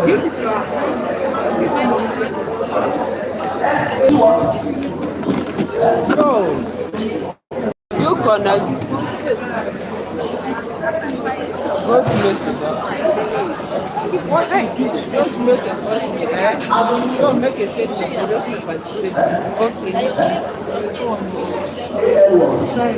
So, you connect. Go close to that. What I do, just make a first don't make a statement, you just make anticipate. Okay. Sorry.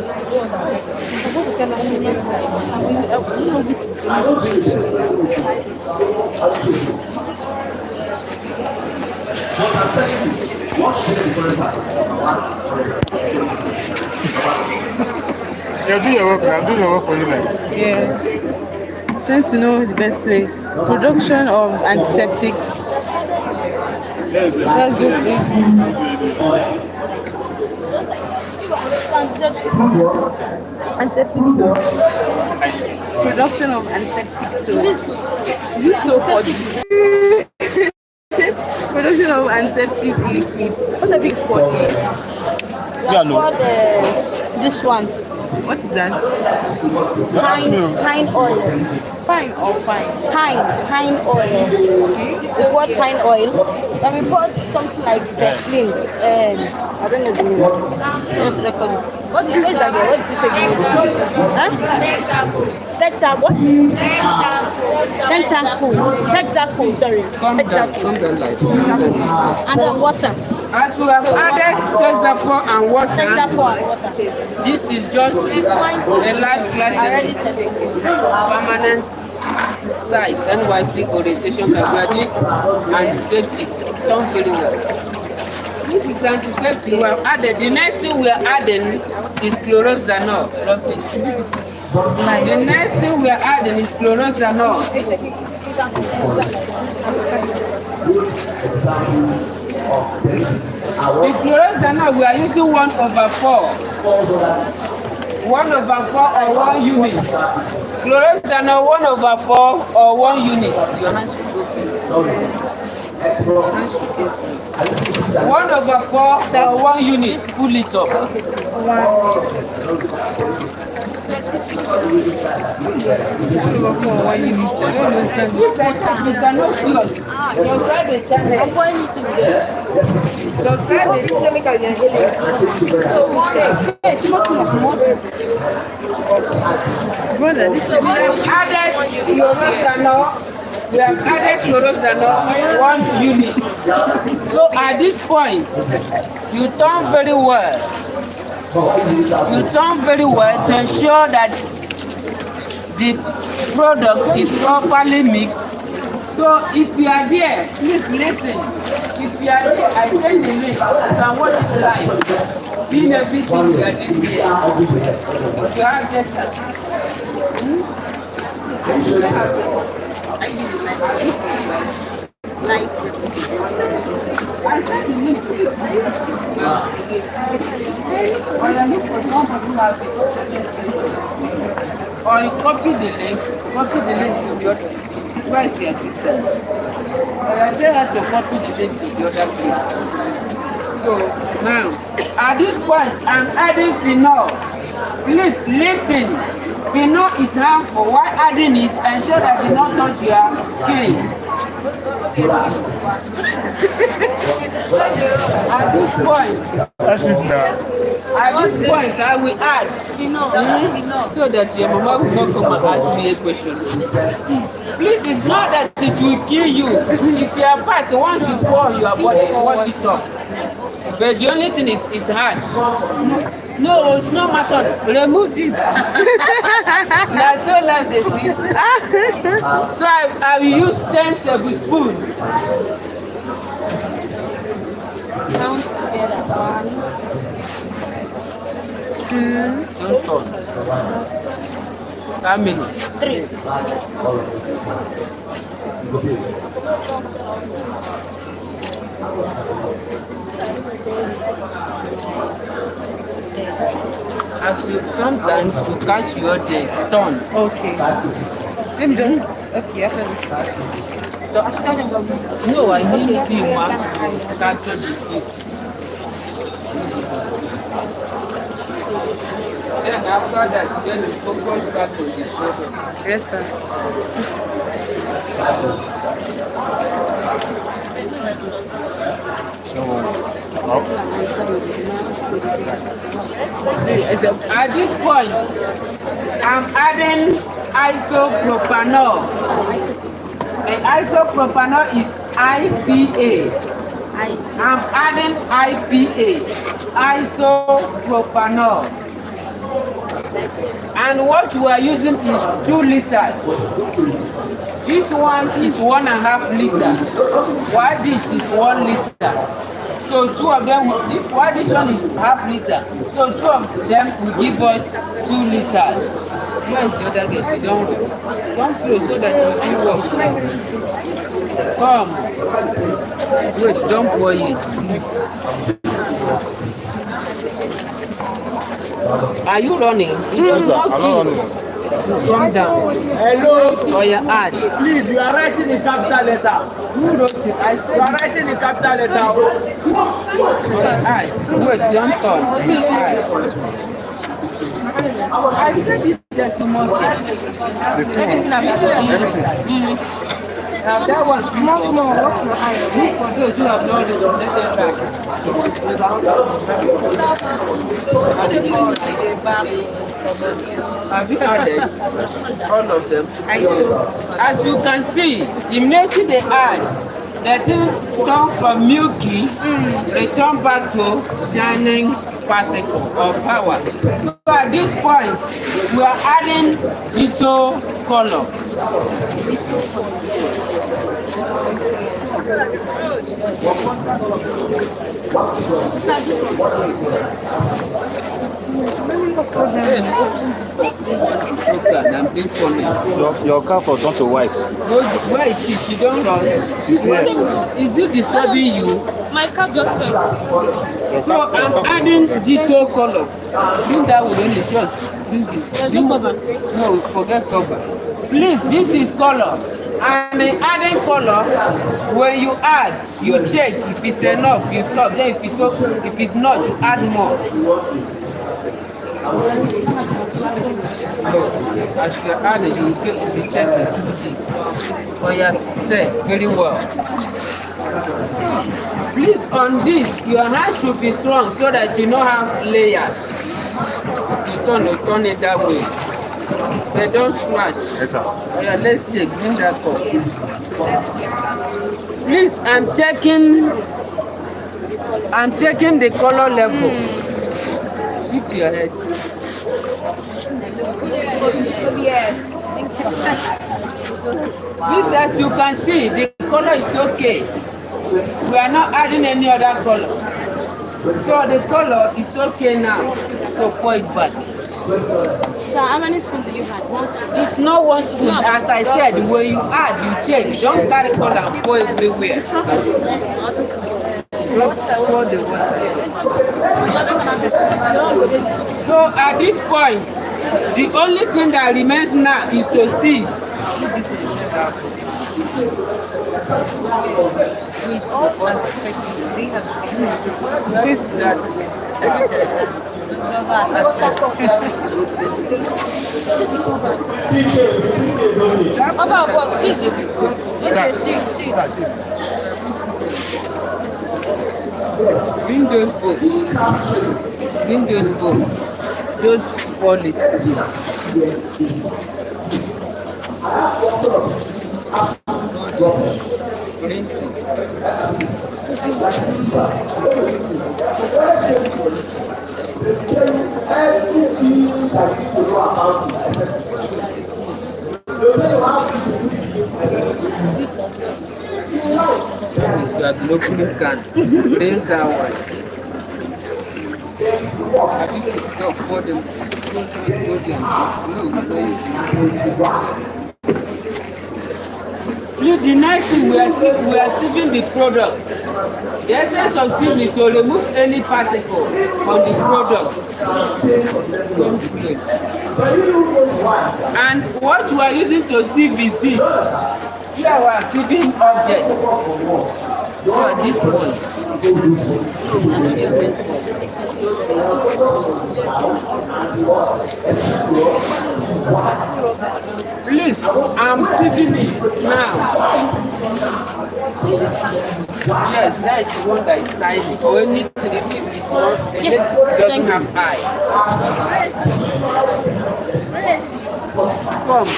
But I'm telling you, watch the first time. You're doing your work, I'm doing your work for you, man. Yeah. Trying to know the best way. Production of antiseptic. That's just it. Antiseptic soap. Production of antiseptic soap. Is this soap for production of antiseptic liquid. What's a big spot here? Yeah, no. This one. What is that? Pine oil. Pine or fine? Pine oil. It's what pine oil. Then we put something like Vaseline. I don't know the name. Let's record it. What is that? What is this again? Huh? Texaco. What? Texaco. Sorry. Something like that. And then water. As we have added Texaco and water, Texaco and water. this is just a live class permanent site NYC orientation that we are doing antiseptic. Done very well. This is antiseptic. We have added. The next thing we are adding is chlorozanol. The next thing we are adding is chlorozanol. The chlorozanol we are using 1/4. 1/4 or 1 unit. Chlorozanol 1/4 or 1 unit. Your hands should go first. 1/4 or 1 unit. Pull it up. This is you cannot see us. Subscribe the channel. Subscribe the channel. Brother, this is We have added chlorozanol 1 unit. So at this point, you turn very well. You turn very well to ensure that the product is properly mixed. So if you are there, please listen. If you are there, I send the link. You can watch it live. See everything we are doing here. If you have data. I give you like I send the link to the or you copy the link to the other. Where is the assistant? I tell her to copy the link to the other place. So now, at this point, I'm adding phenol. Please listen. Phenol is harmful. While adding it, ensure that it not touch your skin. At this point, I will add so that your mama will not come and ask me a question. Please, it's not that it will kill you. If you are fast, once you pour your body, wash it off. But the only thing is harsh. No, it's not matter. Remove this. That's so like the sweet. So I will use 10 tablespoons. Count together. 1, 2. Don't turn. How many? 3. As you sometimes you catch your days turn. Okay. Let me just. Okay, after No, I need to capture the thing. Then after that, then you focus back on the product. Yes, sir. At this point, I'm adding isopropanol. And isopropanol is IPA. I'm adding IPA, isopropanol. And what we are using is 2 liters. This one is 1.5 liters, while this is 1 liter. So 2 of them, while this one is half liter, so 2 of them will give us 2 liters. Where is the other guy? So don't flow so that you do work. Come. Wait, don't pour it. Are you running? Yes, sir. I'm not running. Calm down. Hello. Or your ads. Please, you are writing in capital letter. Who wrote it? I said You are writing in capital letter. ads. Wait, don't talk. Ads. I said it that you must get everything. Now that one, for those who have not read, let them back. Have you had this? All of them. As you can see, immediately they add, the thing turn from milky, they turn back to shining particle or power. So at this point, we are adding little color. Your car for turn to white. Where is she? She don't run. She's here. Is it disturbing you? My car just fell. So I'm adding detail color. Bring that with only just bring it. No cover. No, forget cover. Please, this is color. And in adding color, when you add, you check if it's enough, you stop. Then if it's not, you add more. As you're adding, you check it through this. For your step very well. Please, on this, your hand should be strong so that you don't have layers. If you turn it that way. They don't splash. Yes, sir. Yeah, let's check. Bring that up. Please, I'm checking the color level. Shift your head. Yes. Please, as you can see, the color is okay. We are not adding any other color. So the color is okay now. So pour it back. So how many spoons do you have? 1 spoon. It's not 1 spoon. As I said, when you add, you check. Don't carry color and pour everywhere. Don't pour the water. So at this point, the only thing that remains now is to see. This that. About what is it? Windows book. Those 4 liters. Rinse it. Everything that you know about it. Yes, you are looking can. Raise that one. For them. Look, the next thing we are sieving the product. The essence of sieve is to remove any particle from the product. And what we are using to sieve is this. See our sieving object. So at this point, please, I'm sieving it now. Yes, that is the one that is tiny. Or anything if it's not, anything doesn't have eye.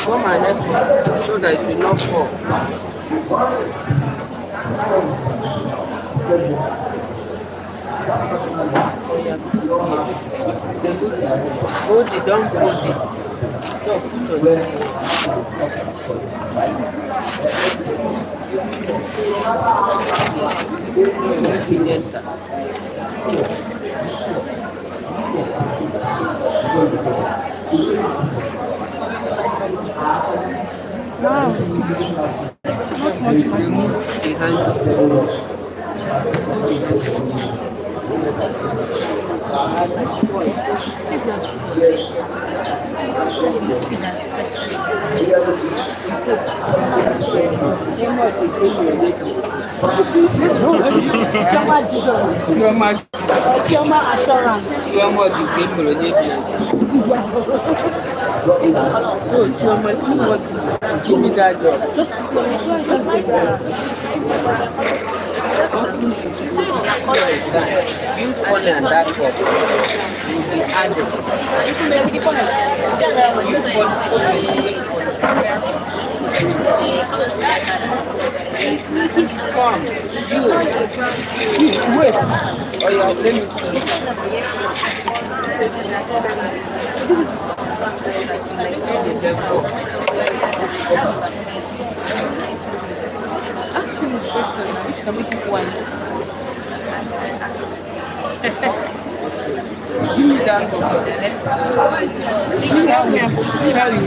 Come and help me so that it will not fall. Oh, yeah, put here. Then look at it. Hold it, don't hold it. No, put on this let it enter. Wow. Not much money. Remove the handle. Chioma Jesus. Chioma assurance. So Chioma, see what give me that job. Use one and that cup will be added. Come, you see, wait. Oh yeah, let me see. See the devil. Can we put one? Give me that cup. See how you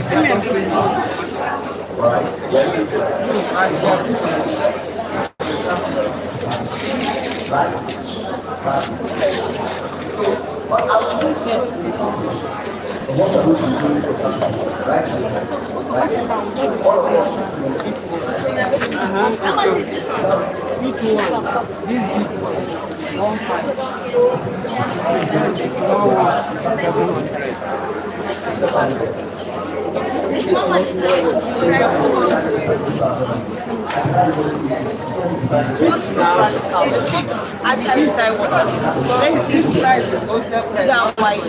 This price is also price.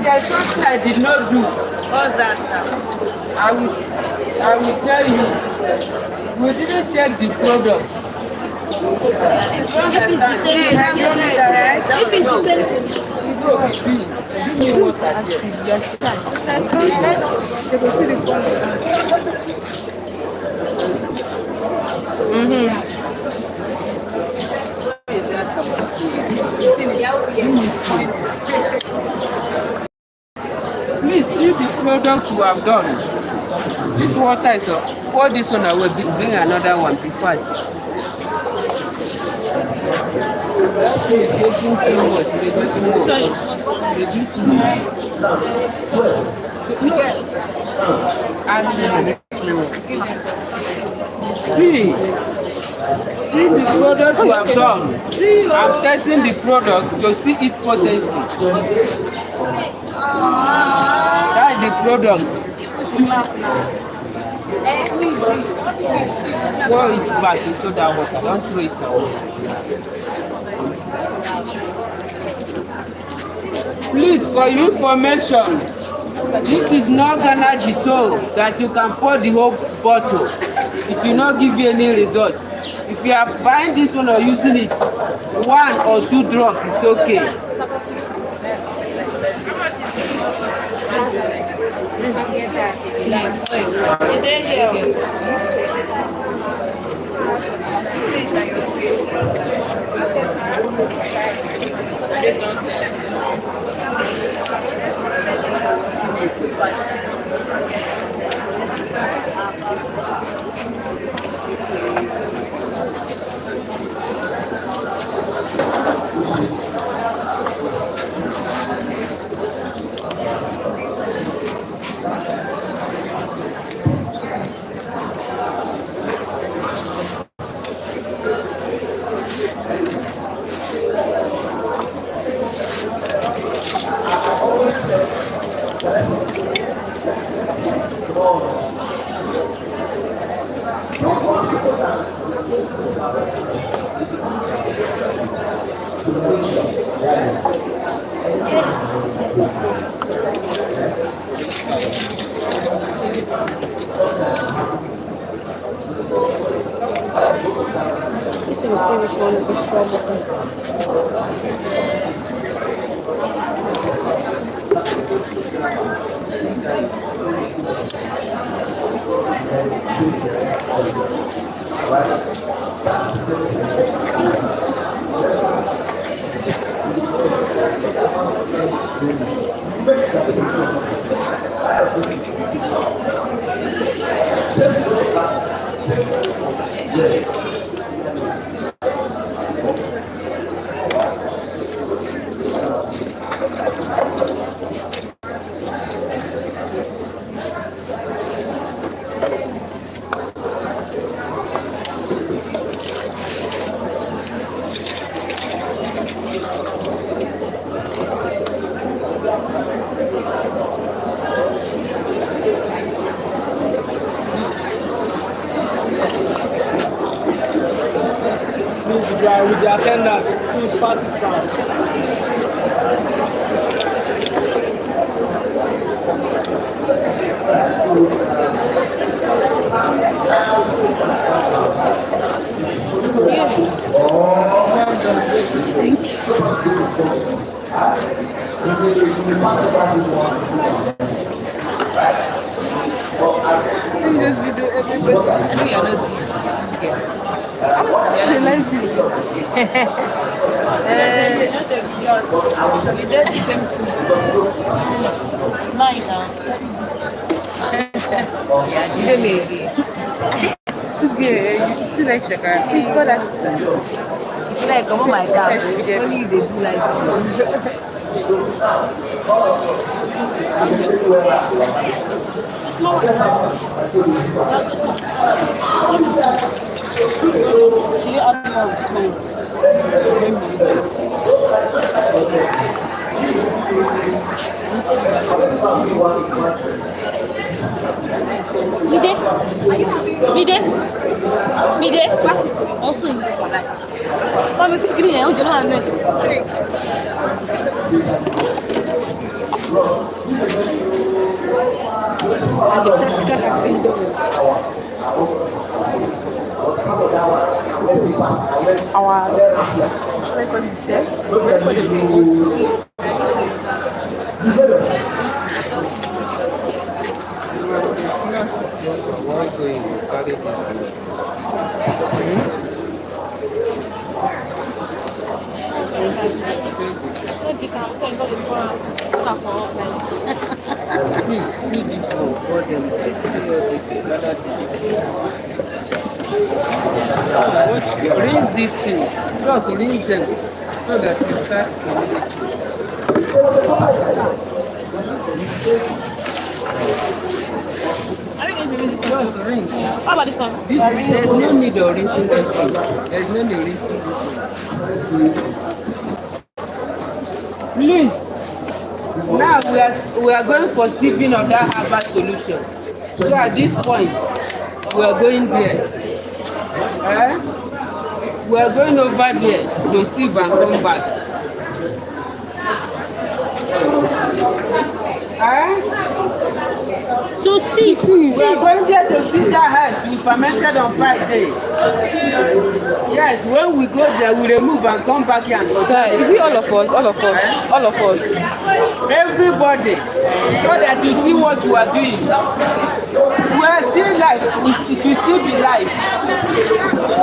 There's something I did not do. What's that? I will tell you. We didn't check the product. If it's the same thing. You go between. Give me water Please see the product you have done. This water is pour this one away, bring another one, be fast. That thing is taking too much. Reduce more. So, see the product you have done. I'm testing the product to see its potency. That's the product. Pour it back into that water. Don't throw it away. Please, for your information, this is not Ghana Detour that you can pour the whole bottle. It will not give you any result. If you are buying this one or using it, 1 or 2 drops is okay. This is the which one with extra button. Please, if you are with the attendants, please pass it round. This video, everybody. I think you're not they like you. We did the same thing. This girl, you too like Shakara. Please call that. Like, oh my God. Yes, we did. Only they do like she asked for small. Mide, pass it. Also in the for that. But we see green, I don't know. See this one for them. Rinse this thing. Just rinse them so that you start just rinse. How about this one? There's no need of rinsing this one. There's no need of rinsing this one. Please. Now we are going for sieving of that herbal solution. So at this point, we are going there. We are going over there to sieve and come back. So see. We are going there to sieve that herbs we fermented on Friday. Yes, when we go there, we remove and come back here and go. Is it all of us? All of us? All of us? Everybody, so that you see what you are doing. We are still live. It will still be live.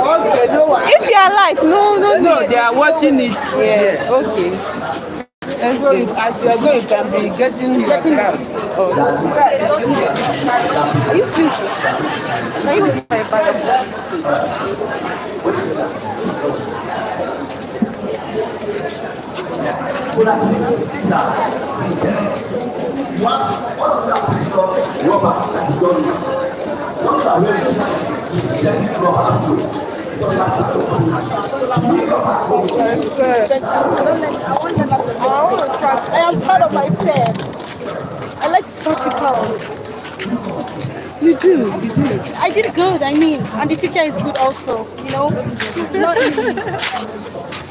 Okay, no one. If you are alive, no, They are watching it. Yeah, okay. That's So good. as you are going, you can be getting your crowd. Are you still? Can you see my bag? Volatilities, these are synthetics. You have one of them putting on rubber that is done. What you are wearing is synthetic rubber. It doesn't have to I am proud of myself. I like practical. You do. I did good. I mean, and the teacher is good also. You know, not easy.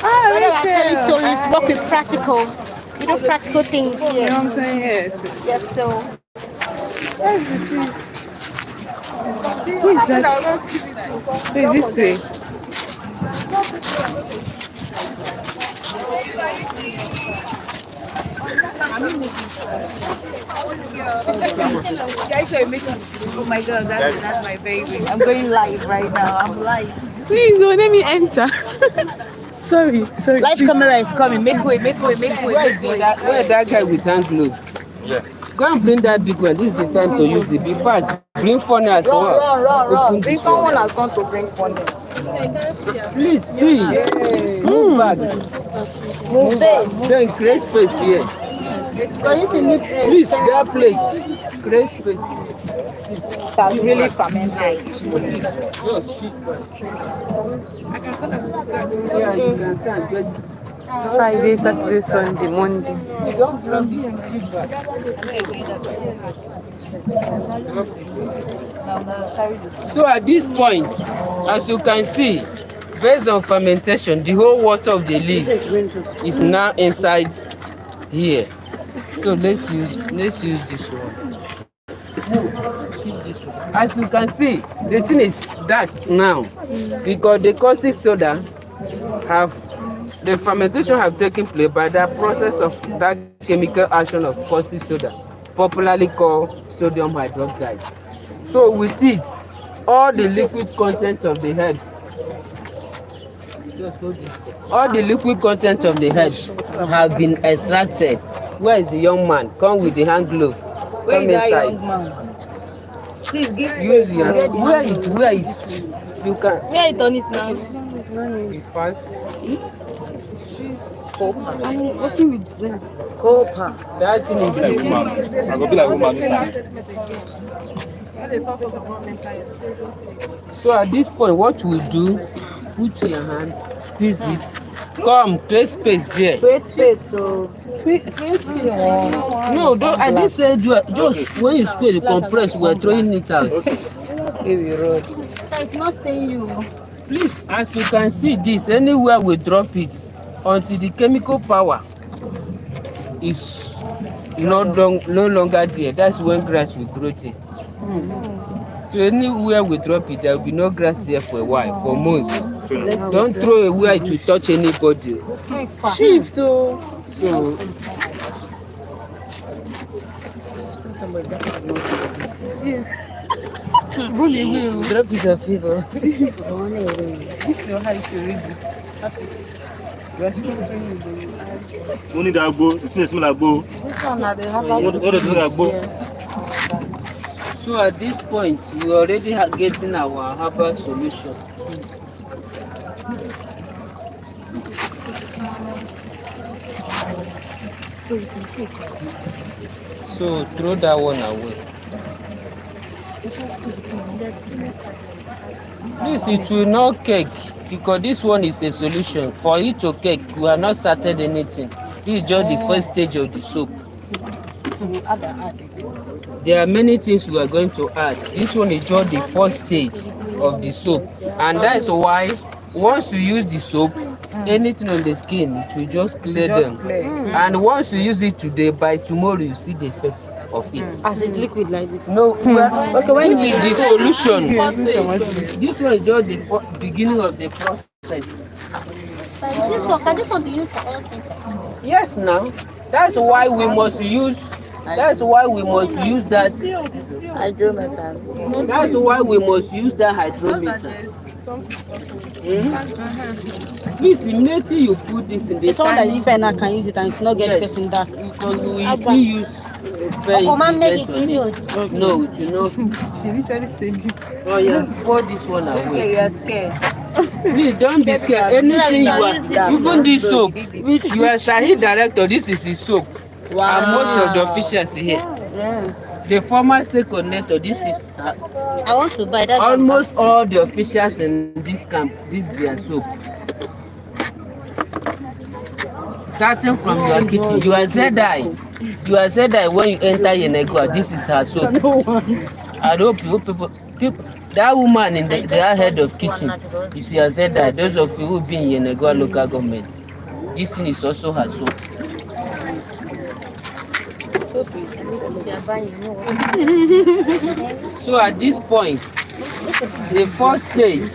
Rather than telling stories, work with practical. You know, practical things You here. know what I'm saying? Yes. Yes, so. Who is that? Wait, this way. Oh my god, that's my baby. I'm going live right now. I'm live. Please, don't let me enter. sorry. Live camera is coming. Make way, make way, make way, make way. Where that guy with hand glove? Yeah. Go and bring that big one. This is the time to use it. Be fast. Bring phone as well. Run. Bring someone has gone to bring phone. Please see. Move back. Move space. Then create space here. Please, that place. Create space. That's really fermented. Yeah, you can stand. Friday, Saturday, Sunday, Monday. Don't block this feedback. So at this point, as you can see, based on fermentation, the whole water of the leaf is now inside here. So let's use this one. As you can see, the thing is dark now because the caustic soda the fermentation have taken place by the process of that chemical action of caustic soda, popularly called sodium hydroxide. So with it, all the liquid content of the herbs, have been extracted. Where is the young man? Come with the hand glove. Where Come is that inside. young man? Please give Use your where it. You can. Where it on it now? Be fast. I'm working with them. Copper. That thing is Like woman. I go be like woman this time. So at this point, what we do, put your hand, squeeze it. Come, create space there. Create space, so. No, don't, I didn't say just when you squeeze, you compress, we're throwing it out. So it's not staying you. Please, as you can see this, anywhere we drop it, until the chemical power is no longer there, that's when grass will grow there. So anywhere we drop it, there will be no grass there for a while, for months. Don't throw it where it will touch anybody. Shift, oh. So drop it a fever. This is your height already. We need that go. The thing is smell like go. What does it like go? So at this point, we already are getting our herbal solution. So throw that one away. Please, it will not cake because this one is a solution. For it to cake, we have not started anything. This is just the first stage of the soap. There are many things we are going to add. This one is just the first stage of the soap. And that is why once you use the soap, anything on the skin, it will just clear them. And once you use it today, by tomorrow you see the effect of it. As it's liquid like this. No, this is the solution. This one is just the beginning of the process. Can this one be used for all skin types? Yes, now. That's why we must use that. That's why we must use that hydrometer. Please, immediately you put this in the It's someone that is fair now can use it and it's not get person dark. because we will still use fair ingredient on it. No, it will not. She literally said it. Oh yeah, pour this one away. You are scared. Please don't be scared. Anything you are, even this soap, which you are Sahid director, this is his soap. Wow. And most of the officials here. The former state coordinator, this is I want to buy that. almost all the officials in this camp, this is their soap. Starting from your kitchen, you are Zedai. You are Zedai when you enter Yenegua, this is her soap. I hope you people. that woman in the head of kitchen, she has said that those of you who be in Yenagoa local government, this thing is also her soap. So at this point, the first stage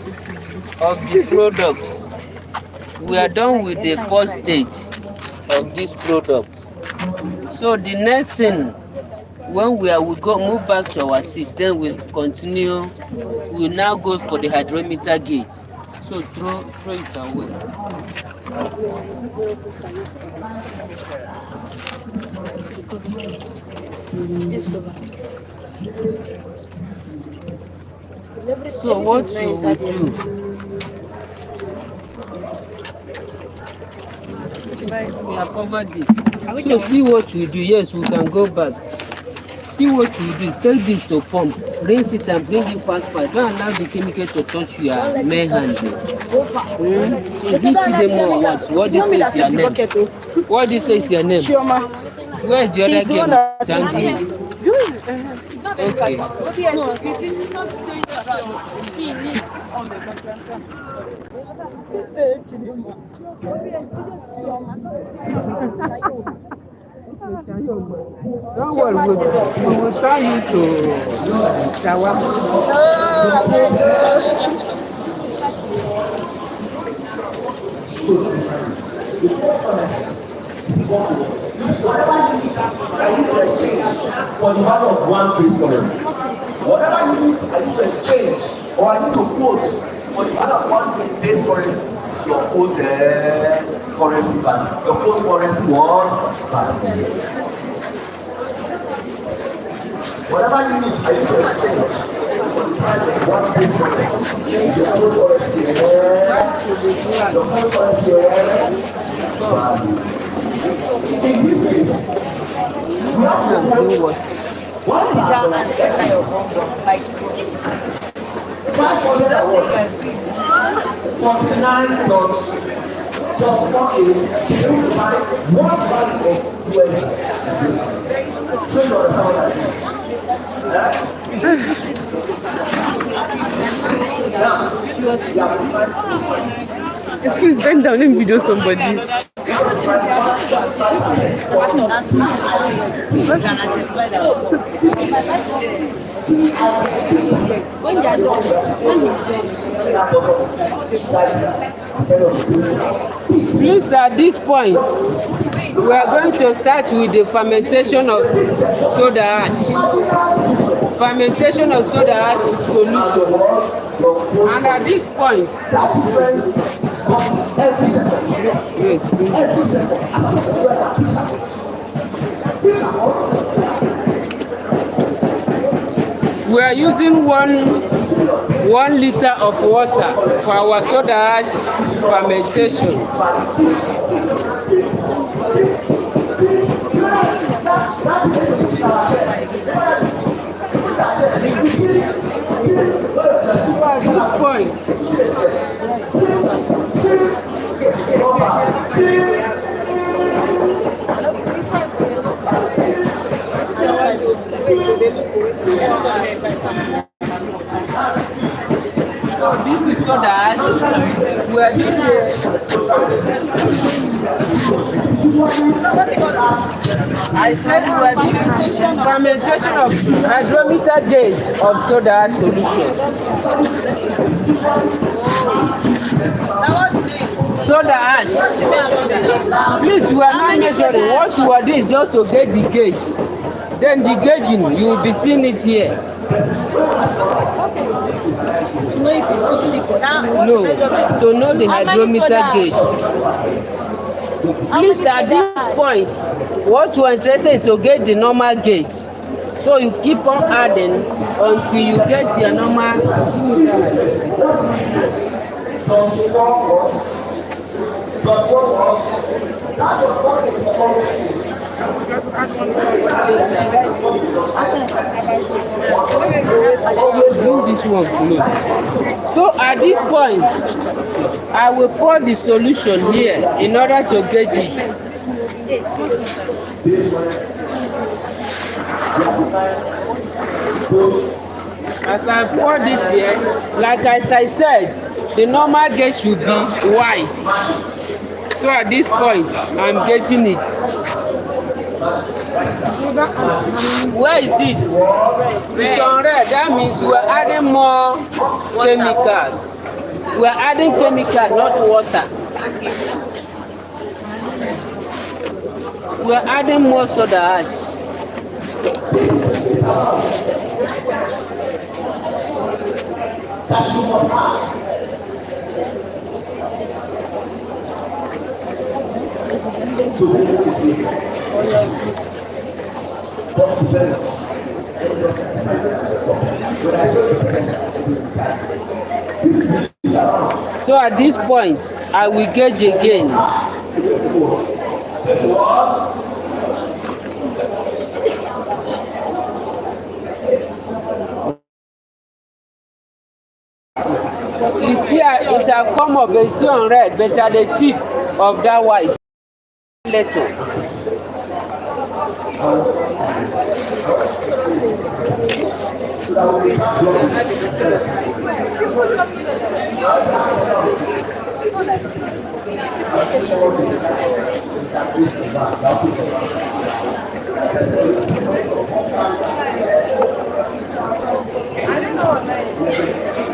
of the products, we are done with the first stage of these products. So the next thing, when we move back to our seat, then we'll continue. We'll now go for the hydrometer gauge. So throw it away. So what you will do? We have covered this. So see what we do. Yes, we can go back. See what you do. Take this to pump, rinse it and bring it fast. Don't allow the chemical to touch your main hand. Is it Chidemo or what? What this is your name? What this is your name? Where is the other girl? Tangi. Okay. Don't worry, we will turn you to shawarma. Whatever you need, I need to exchange for the value of one base currency. Whatever you need, I need to exchange or I need to quote for the value of one base currency. Your quote currency value. Your quote currency what value. Whatever you need, I need to exchange for the price of one base currency. Your quote currency value. In this case, we have to do what? 549.48 by one value of US. So you understand what I mean? Now, you have to find. Excuse, bend down and video somebody. Please, at this point, we are going to start with the fermentation of soda ash. Fermentation of soda ash solution. And at this point, Every second. yes, Every second. As I'm saying, we are using one liter of water for our soda ash fermentation. At this point, this is soda ash. We are using I said we are doing fermentation of hydrometer gauge of soda ash solution. Soda ash. Please, we are not measuring. What you are doing is just to get the gauge. Then the gauging, you will be seeing it here. No, to know the hydrometer gauge. Please, at this point, what you are interested is to get the normal gauge. So you keep on adding until you get your normal. Bring this one close. So at this point, I will pour the solution here in order to gauge it. As I poured it here, like as I said, the normal gate should be white. So at this point, I'm getting it. Where is it? It's on red. That means we're adding more chemicals. We're adding chemicals, not water. We're adding more soda ash. So at this point, I will gauge again. You see, it has come up, it's still on red, but at the tip of that white little.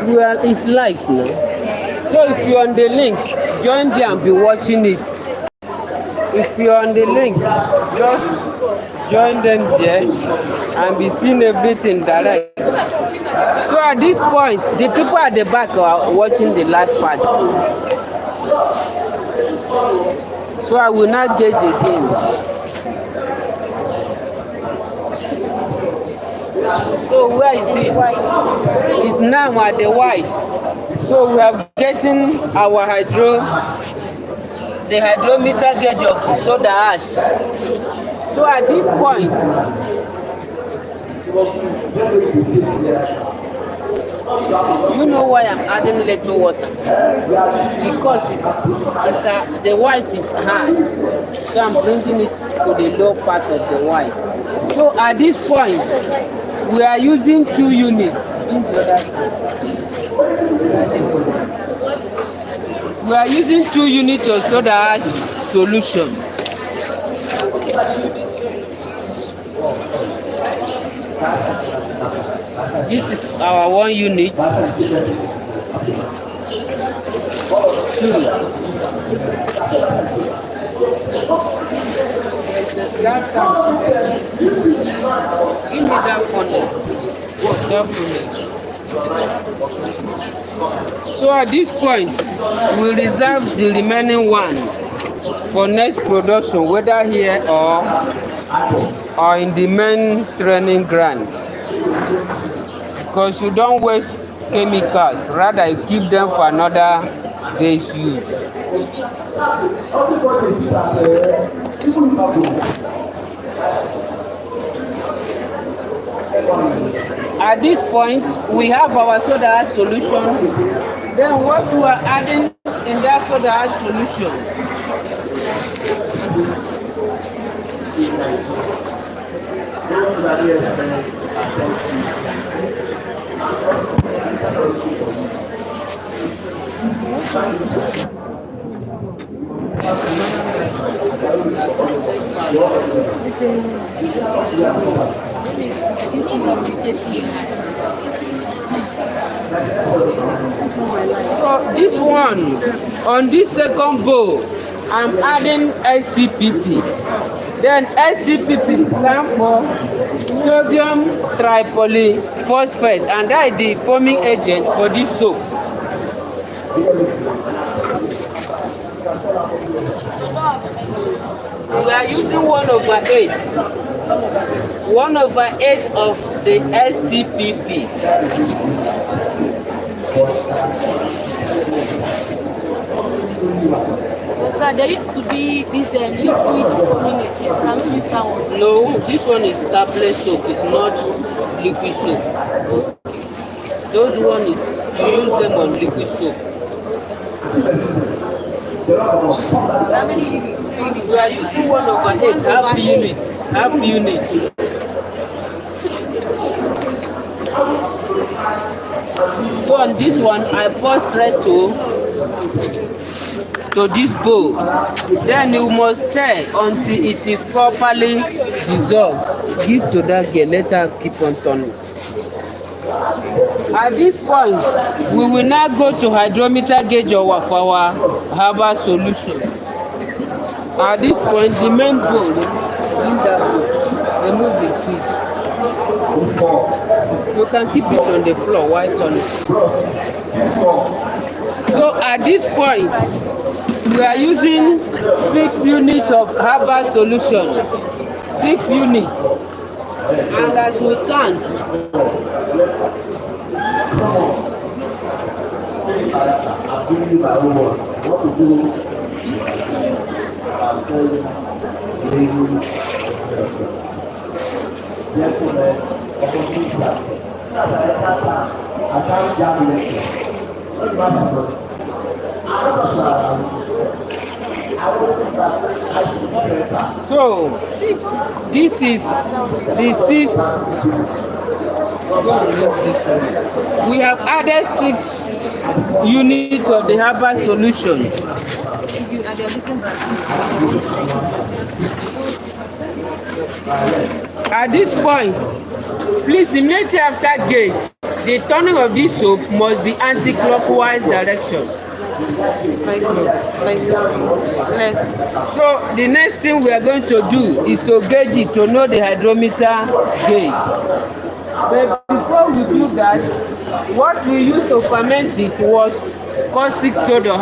Well, it's live now. So if you're on the link, join there and be watching it. If you're on the link, just join them there and be seeing everything direct. So at this point, the people at the back are watching the live part. So I will not gauge again. So where is it? It's now at the white. So we are getting our the hydrometer gauge of soda ash. So at this point, you know why I'm adding little water? Because the white is high. So I'm bringing it to the low part of the white. So at this point, we are using 2 units. We are using 2 units of soda ash solution. This is our 1 unit. 2. That give me that funnel. What's that funnel? So at this point, we reserve the remaining one for next production, whether here or in the main training ground. Because you don't waste chemicals, rather you keep them for another day's use. At this point, we have our soda ash solution. Then what we are adding in that soda ash solution? So this one, on this second bowl, I'm adding STPP. Then STPP stands for sodium tripolyphosphate, and that is the forming agent for this soap. We are using 1/8. 1/8 of the STPP. So there used to be this liquid forming agent. Can we use that one? No, this one is tablet soap. It's not liquid soap. Those one is you use them on liquid soap. How many units? We are using 1/8, half units. this one, I pour straight to this bowl. Then you must stir until it is properly dissolved. Give to that girl, let her keep on turning. At this point, we will now go to hydrometer gauge of our herbal solution. At this point, the main bowl, in that bowl, remove the seed. You can keep it on the floor while turning. So at this point, we are using 6 units of herbal solution. 6 units. And as we count, I'm giving you my own word. What to do? I'm telling you, ladies, gentlemen, opportunities. As I enter, I start jamming. What do I say? I'm not sure. so this is the 6. We have added 6 units of the herbal solution. At this point, please immediately after gauge, the turning of this soap must be anti-clockwise direction. So the next thing we are going to do is to gauge it to know the hydrometer gauge. But before we do that, what we used to ferment it was caustic sodium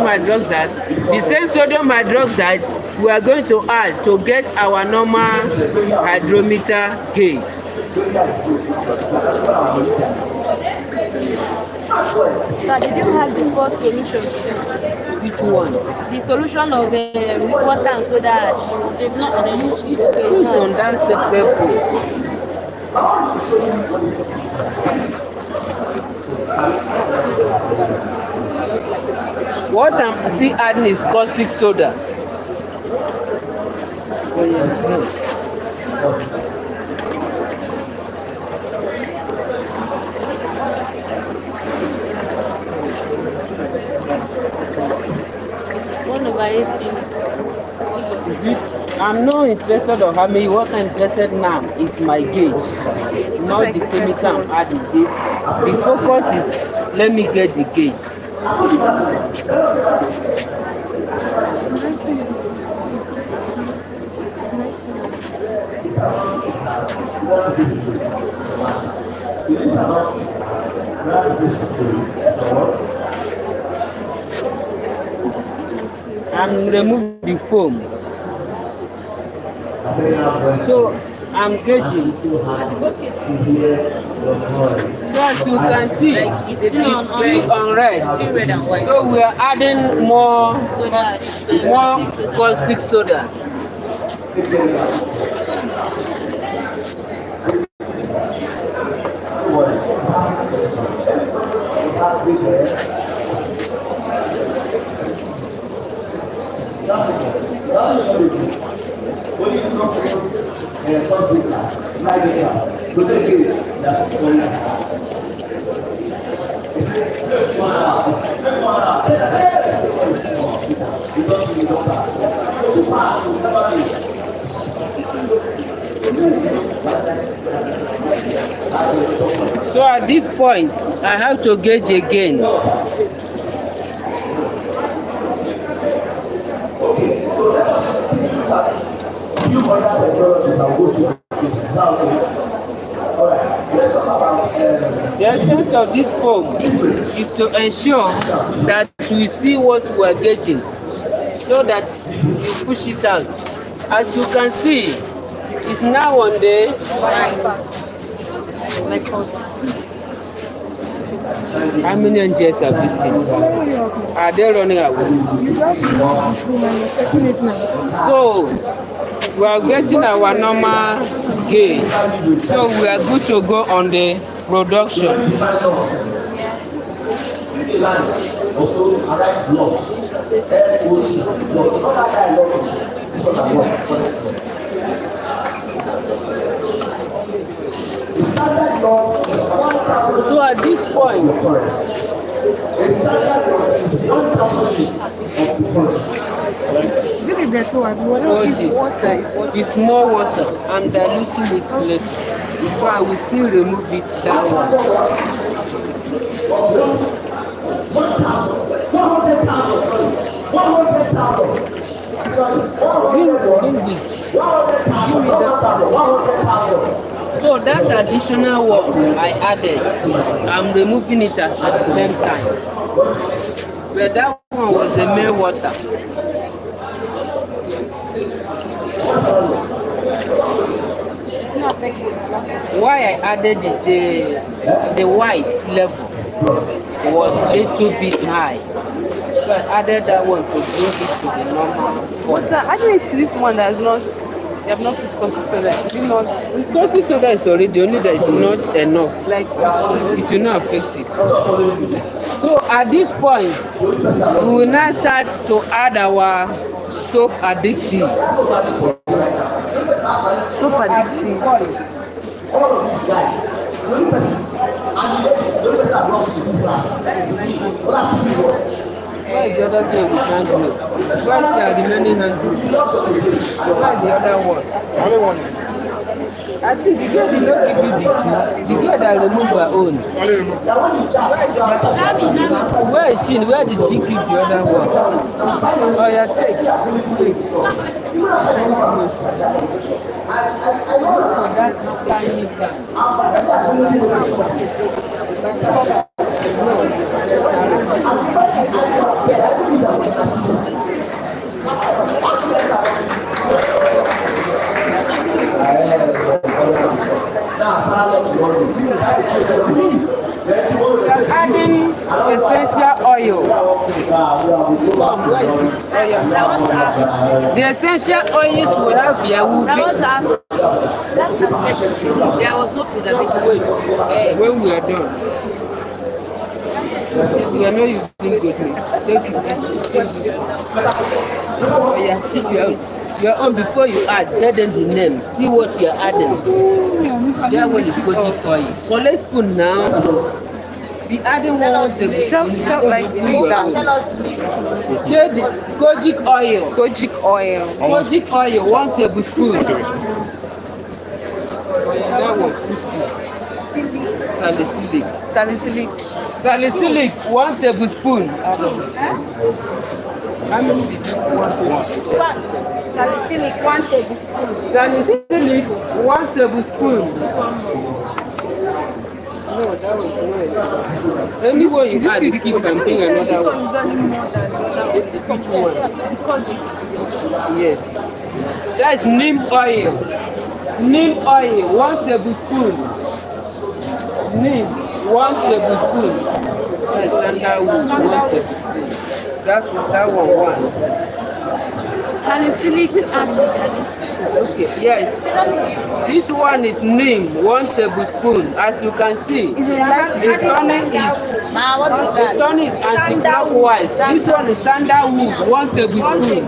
hydroxide. The same sodium hydroxide we are going to add to get our normal hydrometer gauge. Sir, did you have the first solution? Which one? The solution of with water and soda ash. They've not Sit on that separate bowl. What I'm still adding is caustic soda. I'm not interested in how many. What I'm interested now is my gauge, not the chemical I'm adding. The focus is let me get the gauge. I'm removing the foam. So I'm gauging. So as you can see, it's still on red. So we are adding more caustic soda. So at this point, I have to gauge again. The essence of this foam is to ensure that we see what we are gauging, so that you push it out. As you can see, it's now on the how many NGS have you seen? Are they running away? So we are getting our normal gauge. So we are good to go on the production. Also, arrive blocks. The standard law is 1 So at this point, it's more water. I'm diluting it later. So I will still remove it that one. 100,000. So that additional work I added, I'm removing it at the same time. But that one was a mere water. Why I added it, the white level was a little bit high. So I added that one to bring it to the normal. What's that? I think it's this one that is not. You have not put caustic soda. Caustic soda is already, only that is not enough. Like it will not affect it. So at this point, we will now start to add our soap additive. Soap additive. All of these guys, the only person and the ladies, the only person that belongs to this class is me. What are people? Why is the other girl with hand glove? Why is the remaining hand glove? Why is the other one? Only one. I think the girl did not give you the two. The girl that removed her own. Only remove. Where is she? Where did she keep the other one? Oh, yeah, take. That's tiny guy. Adding essential oil. The essential oils we have here will be. There was no preservative when we are done. We are not using good meat. Take this. Yeah, keep your own before you add. Tell them the name. See what you are adding. That one is kojic oil. Collect spoon now. Be adding 1 tablespoon. Shout like me that. Take the kojic oil. Kojic oil. Kojic oil, 1 tablespoon. That one 50. Salicylic. Salicylic. Salicylic, 1 tablespoon. How many did you want? Salicylic, 1 tablespoon. Salicylic, 1 tablespoon. No, that was not. Anyone you add, you can bring another one. Which one? Yes. That's neem oil. Neem oil, 1 tablespoon. Neem, 1 tablespoon. That's sandalwood, 1 tablespoon. That's that one. Salicylic acid. It's okay. Yes. This one is neem, 1 tablespoon. As you can see, the tonic is anti-clockwise. This one is sandalwood, 1 tablespoon.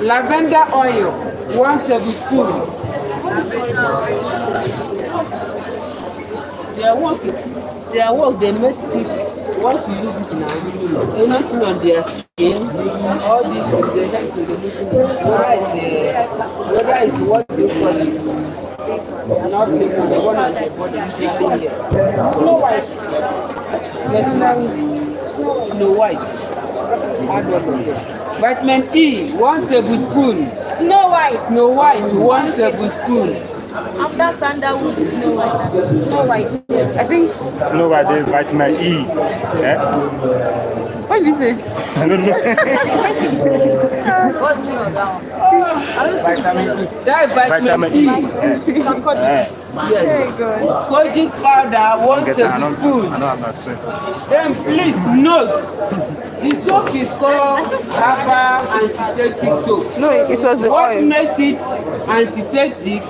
Lavender oil, 1 tablespoon. Their work, they make it. Once you use it now, anything on their skin, all these things, they have to remove it. Whether it's what they call it, not the one on the body, you see here. Snow White. Snow White. Add one of them. Vitamin E, 1 tablespoon. Snow White. Snow White, 1 tablespoon. After sandalwood, Snow White. Snow White. I think. Snow White is vitamin E. Yeah? What did you say? I don't know. What's the name of that one? Vitamin E. That is vitamin E. Yes. Kojic powder, 1 tablespoon. I don't have that strength. Then please note, the soap is called herbal antiseptic soap. No, it was the What oil. makes it antiseptic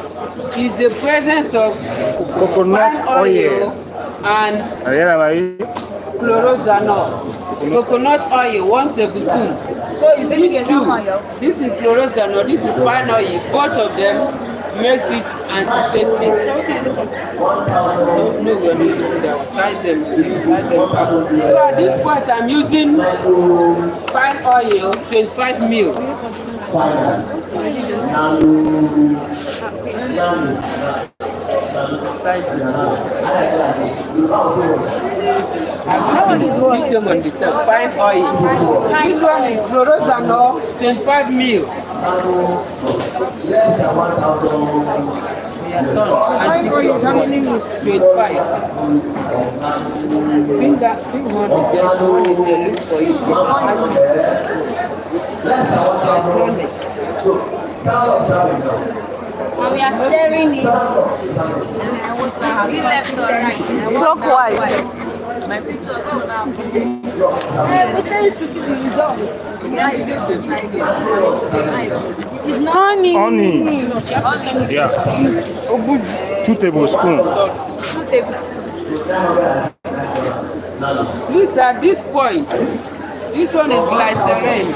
is the presence of Coconut palm oil. and chlorozanol. Coconut oil, 1 tablespoon. So it's these two. This is chlorozanol, this is palm oil. Both of them makes it antiseptic. No, we're not using that one. Tie them up. So at this point, I'm using fine oil, 25 mil. Try this one. That one is medium on the top, fine oil. This one is Chlorosano, 25 mil. Less than 1,000. We are done. Anti-25. Bring one there so we can look for it. Less than 1,000. So, count of serving now. And we are stirring it. Left or right? Clockwise. My picture. It's not Honey. Honey. Yeah. 2 tablespoons. 2 tablespoons. Please, at this point, this one is glycerin.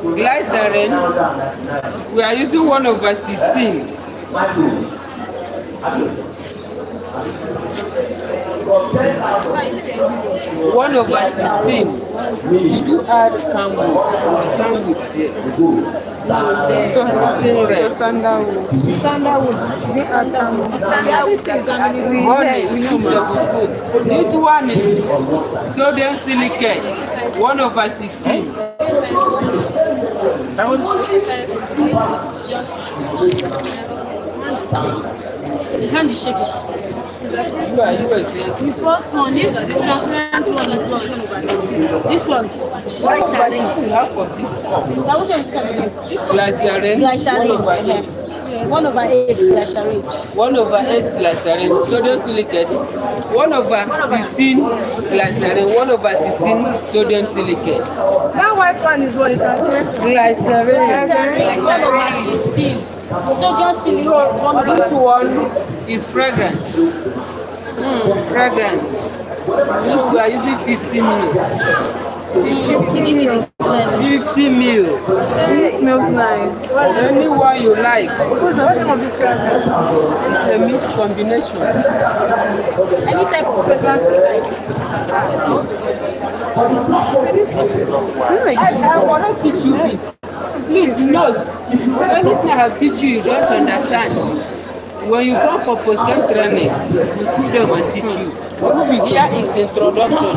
Glycerin, we are using 1/16. 1/16. You do add camwood there. Something red. Sandalwood. Honey, 2 tablespoons. This one is sodium silicate, 1/16. His hand is shaking. You are saying The first one, this is transparent one as well. This one, glycerin. half of this cup. That which one is called? Glycerin, Glycerin. 1/8. 1/8 glycerin. 1/8 glycerin, sodium silicate, 1/16 glycerin, 1/16 sodium silicate. That white one is what it transparent. Glycerin. 1/16. Sodium silicate. This one is fragrance. Fragrance. We are using 50 mil. 50 mil. It smells nice. Any one you like. What's the name of this fragrance? It's a mixed combination. Any type of fragrance you like. I want to teach you this. Please note, anything I have teach you don't understand. When you come for post-camp training, we put them and teach you. Here is introduction.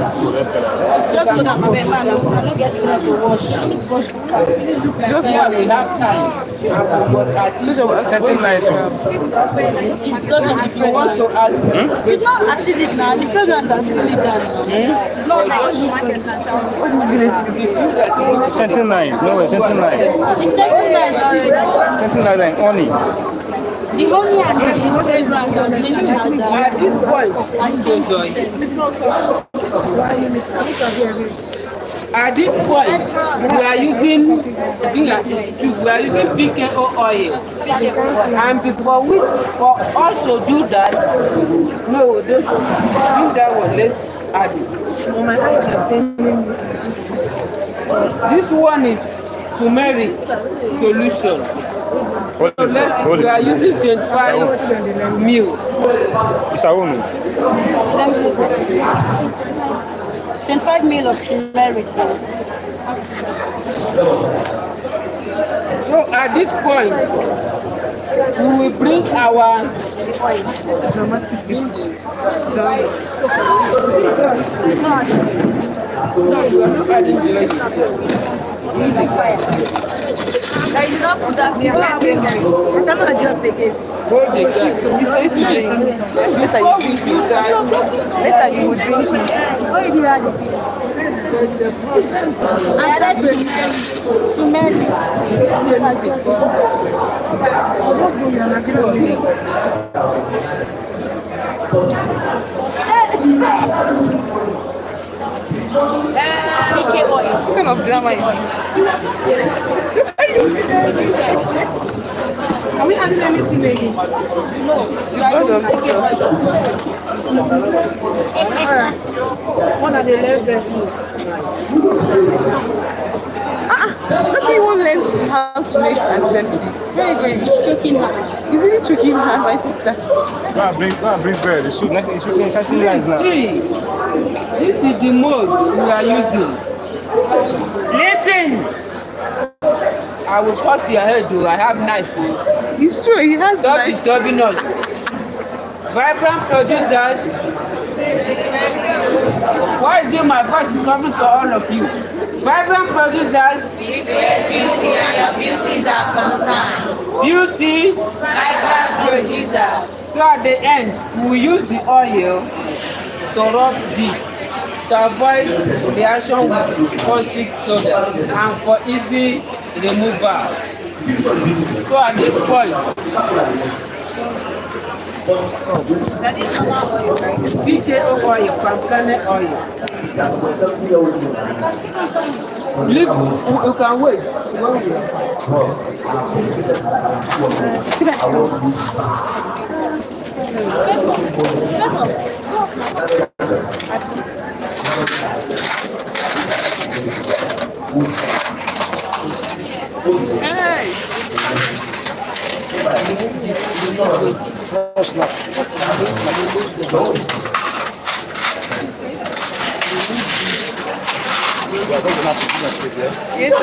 Just go down, I don't get straight to wash. Just when we have time. Setting nice. It's because of the If you want fragrance. to ask me, It's not acidic now. The fragrance has really done. It's not like Setting nice. No way, setting nice. the second night already. Setting nice and honey. The honey and the fragrance was making us at this point, Joy, at this point, we are using PKO oil. And for us to do that, no, do that one, let's add it. This one is turmeric solution. So we are using 25 mil. It's a woman. 25 ml of turmeric. So at this point, we will bring our no, you are not adding the oil. There is not that we are having. I'm going to just take it. Hold the gas. Before we do that, Later you would drink it. What did you add? there's a process. I added turmeric. PK oil. What kind of drama is this? Are we having anything again? No, you are God doing of PK oil. One of the left there. Look at one learned how to make antiseptic. Where are you going? He's choking her. He's really choking her, my sister. Go and bring bread. It should be something nice now. See, this is the mode we are using. Listen! I will cut your head, though. I have knife. It's true, he has Stop knife. disturbing us. Vibrant producers. Why is it my voice is coming to all of you? Vibrant producers. Beauty and your beauties are concerned. Beauty. Vibrant producers. So at the end, we will use the oil to rub this to avoid reaction with caustic soda and for easy removal. So at this point, PKO oil, palm kernel oil. Leave, you can wait. Hey! Yes,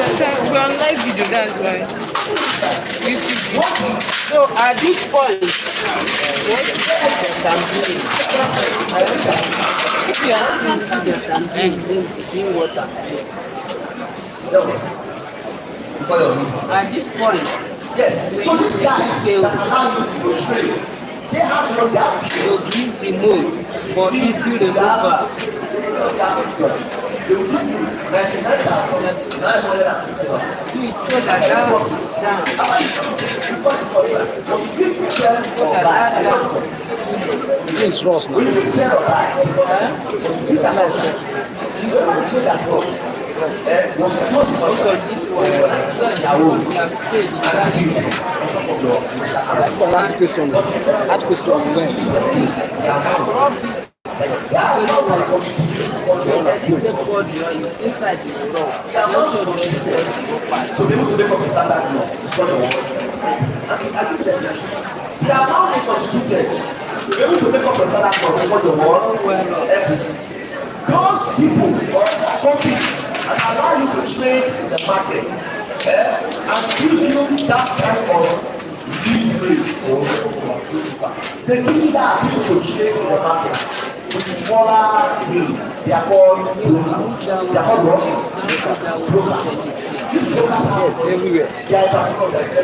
we're on live video, that's why. So at this point, what I'm doing, if you are still see that I'm doing water. At this point, Yes. So these guys that allow you to trade, they have no doubt. you give the mode for easy removal. They will give you 99,950 dollars. Do it so that that is down. This Ross now. When you sell or buy, was you that contract? This one you pay that Ross. Was supposed to Because this one, because you have stayed in Ask question. Ask question. It's inside the rock. to be able to make up a standard loss, it's not a word. The amount you contributed to be able to make up a standard loss is not your words, everything. Those people or companies that allow you to trade in the market and give you that kind of leverage, they give you that ability to trade in the market with smaller deals. They are called brokers. They are called what? Brokers. These brokers are everywhere. They are entrepreneurs.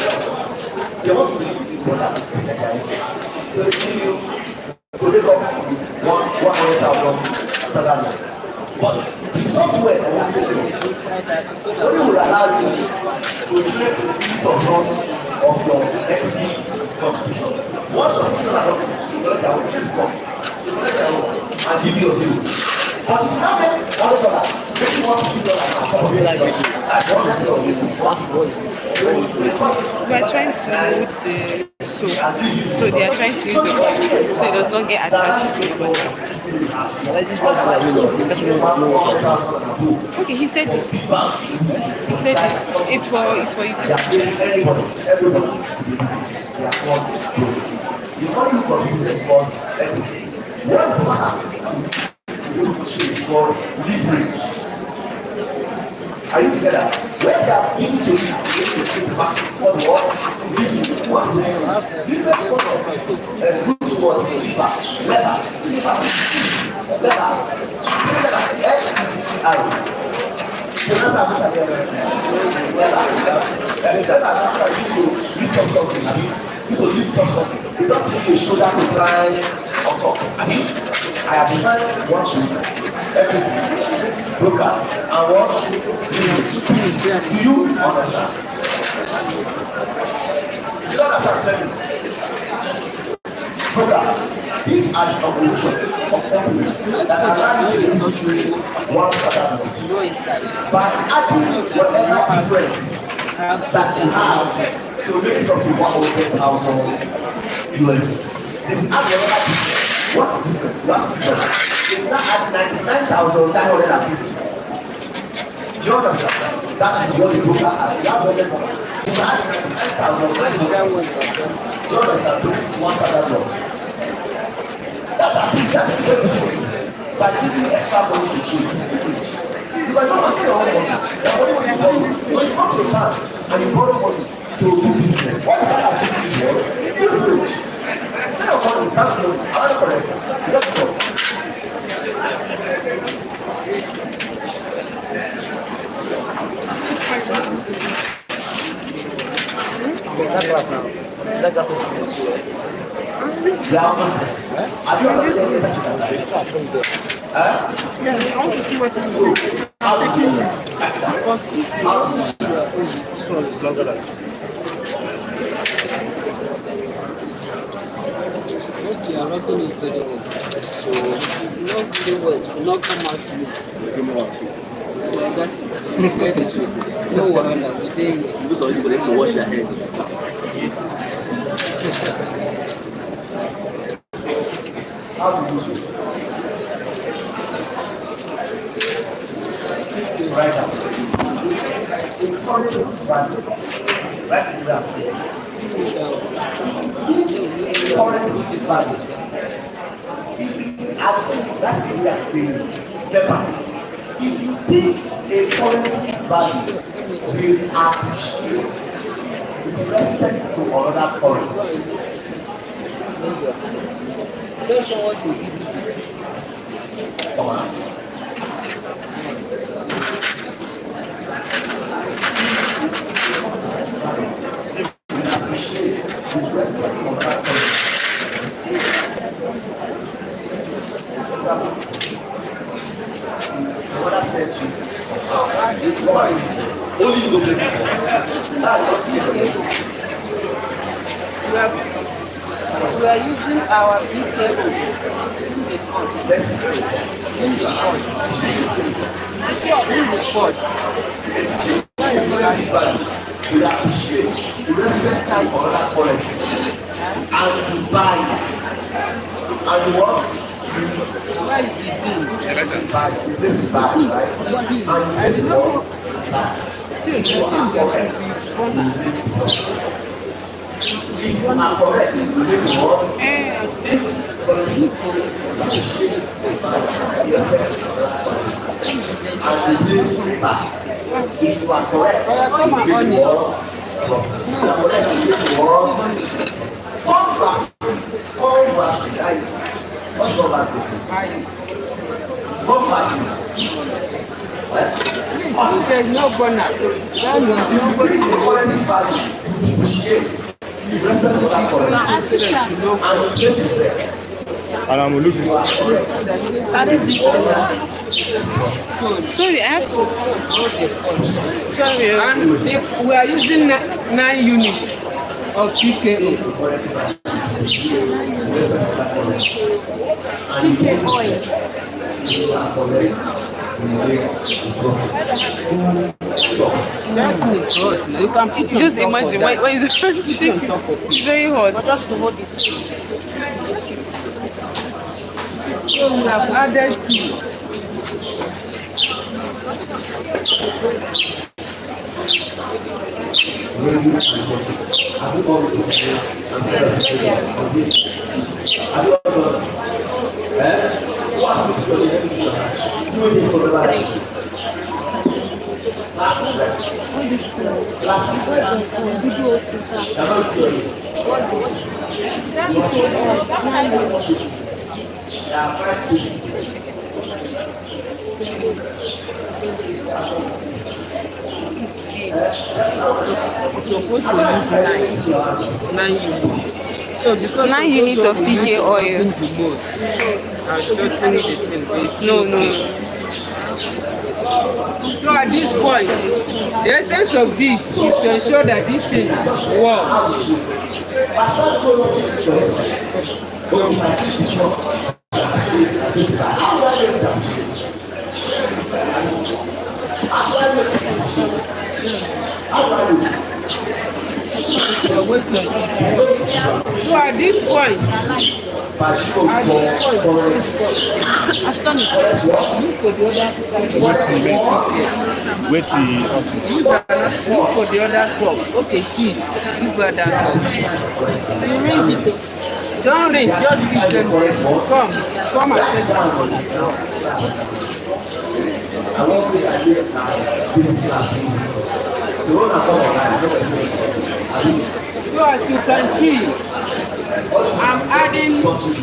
They want to be brokers. So they give you to make up 100,000 standard loss. But the software that you are trading only will allow you to trade to the limit of loss of your equity contribution. Once your equity contribution, you collect your own trade cost. You collect your own and give you your zero. But if you now make $100, make you $150 that's We are trying to load the soap, so they are trying to use the oil so it does not get attached to the body. Okay, he said it's for you. everybody. The money you contribute is called equity. What was happening is called leverage. Are you together? When they are giving to you, to the market, what? Leverage. What's this? Leverage is what? Good word, lever, leather, L-E-V-R. You don't need a shoulder to climb on top. I have defined one shoe, everything, broker, and what? Do you understand? You don't understand? Broker, these are the organizations of companies that allow you to negotiate one standard note. By adding whatever difference that you have to make it up to 100,000 USD. If you add whatever difference, what's the difference? You have to do that. If you now add 99,950, Do you understand? That is what the book had. You have budget for it. You had 99,900. Do you understand? To reach one standard loss. That's the difference. By giving extra money to trees, because you're not your own money. The money when you borrow, when you go to the bank and you borrow money to do business, what you have to do is what? Leverage. Instead of money is bank loan. Am I correct? Let's go. You are almost there. Have you understood that you can buy? Yes, I want to see what it is. How do you do that? This one is longer than Okay, I'm not going to very well. So it's not very well. It will not come out smooth. Yeah, that's it. No wahala. We dey here. Because always for them to wash their head. Yes. How do you do it? Right now. In currency value, that's what I'm saying. In currency value, I've seen it, that's the way I'm saying it. Empathy. If you think a currency value will appreciate with respect to another currency, That's what we do. come on. Will appreciate with respect to another currency. What I said to you, what are you saying? Only you go place it. That's not it. We are using our BKO in the pot. Let's In the pot. In the pot. will appreciate the respect of another currency and you buy it. And you what? Where is the bill? You buy it. You place it back, right? And you place it what? Back. If you are correct, if you are correct, you make what? If currency appreciates the respect of another currency and you place it back. If you are correct, you make what? You are correct, you make what? Conversing, guys. What's conversing? Conversing. If there's no gunner, that means If nobody you think the will currency value depreciates, the respect for that currency, and you place it there, and I'm looking. you are correct. Sorry, I have to. Sorry. And if we are using 9 units of PKO. You are correct. That thing is hot now. You can put it Just on top imagine, of that. why is it Put it on top of it. It's very hot. Just to hold it. So we have added tea. Ladies and gentlemen, have you all been here and said on this? Have you all done it? What have you done? Do it for the life. Last week. Last week. I'm not sure. There are 5 pieces. We're supposed to use 9 units. So because 9 units of PK oil. I'm shortening the thing. but it's No, still no. okay. So at this point, the essence of this is to ensure that this thing works. So at this point, At this point, I've done it. move to the other side. Wait till Use another, move for the other cup. Okay, see it. Give her that cup. So you rinse it. Don't rinse, just give them this. Come and take this. I won't be at this class. So when I come online, So as you can see, I'm adding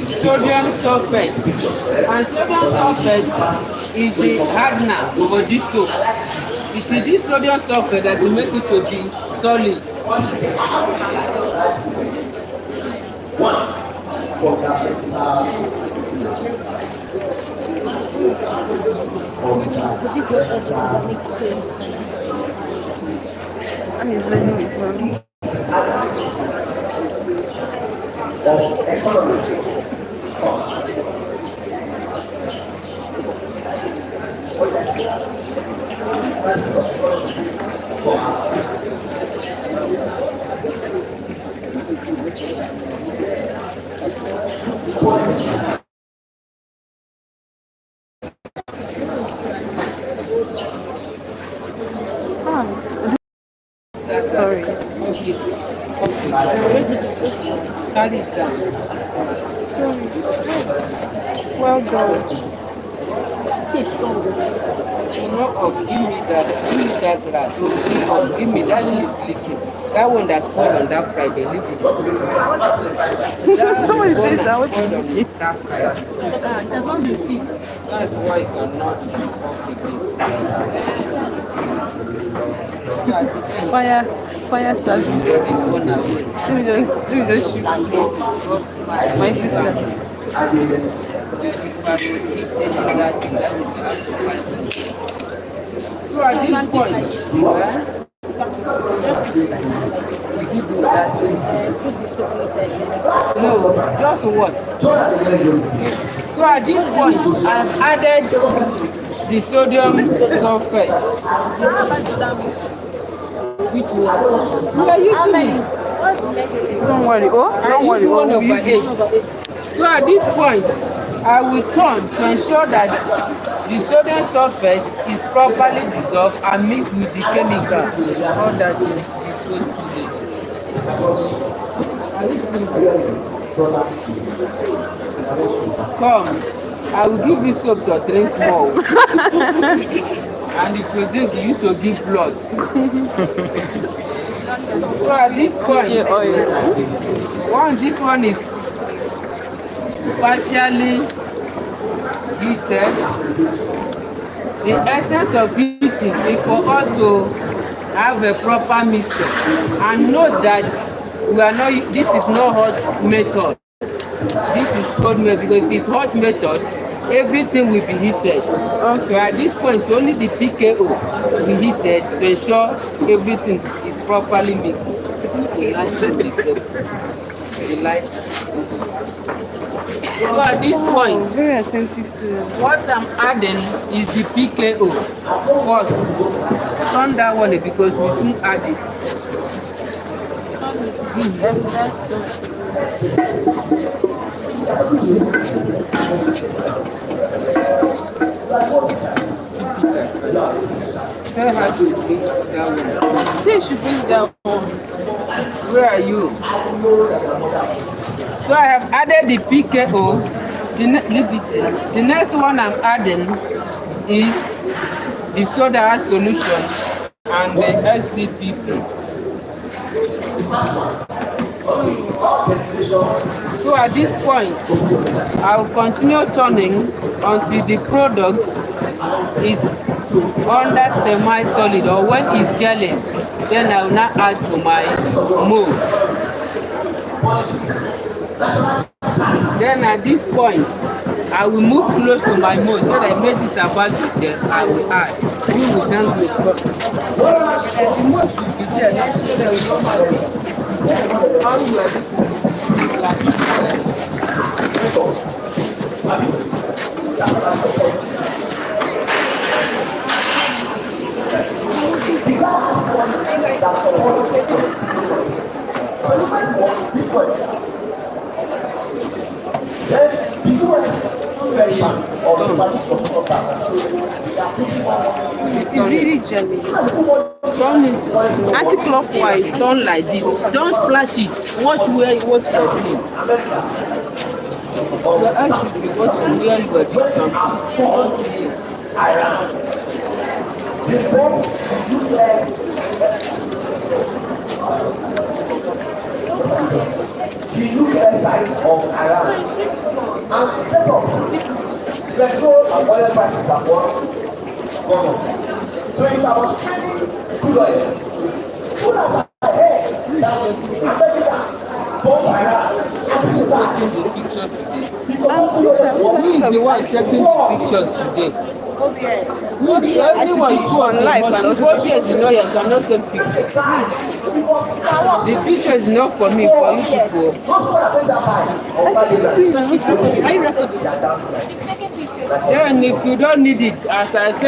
sodium sulfate. And sodium sulfate is the hardener for this soap. It is this sodium sulfate that will make it to be solid. I'm learning it from. Sorry. Carry it down. Sorry. Well done. Fish, Give me that rat. Give me that thing is leaking. That one that's spoiled on that Friday, leave it. Somebody said that. What Spoiled on that Friday. It has not been fixed. That's why it cannot Fire service. this one away. Let me just shift my sister. So at this point, is it that? No, just what? So at this point, I've added the sodium sulfate. Which one? We are using this. Don't worry. Don't worry. One over 8. So at this point, I will turn to ensure that the sodium sulfate is properly dissolved and mixed with the chemical. All that is supposed to do. Come, I will give you soap to drink more. And if you drink, you used to give blood. So at this point, this one is partially heated. The essence of heating is for us to have a proper mixture and note that this is not hot method. This is cold method, because if it's hot method, everything will be heated. Okay. At this point, it's only the PKO will be heated to ensure everything is properly mixed. So at this point, Very attentive to them. what I'm adding is the PKO. First, turn that one because we soon add it. Tell her to bring that one. They should bring that one. Where are you? So I have added the PKO. The next one I'm adding is the soda ash solution and the STPP. So at this point, I will continue turning until the product is under semi-solid, or when it's gelling, then I will now add to my mold. Then at this point, I will move close to my mold so that when it is about to gel, I will add. You will hang with God. The mold should be there, not so that we don't have it. How you are like this? It's really jelly. Turn it Anti-clockwise. turn like this. Don't splash it. Watch what you're doing. Your eyes should be watching where you are doing something. Not here. The nuclear site of Iran. And instead of petrol and oil prices have what gone up. So if I was trading crude oil, soon as I heard that America bought Iran, and this is that. Taking the pictures today. Who is the one taking the pictures today? Who is the only one you go on live and also pictures is not, you cannot take pictures. The picture is not for me, for you people. Then if you don't need it, as I said,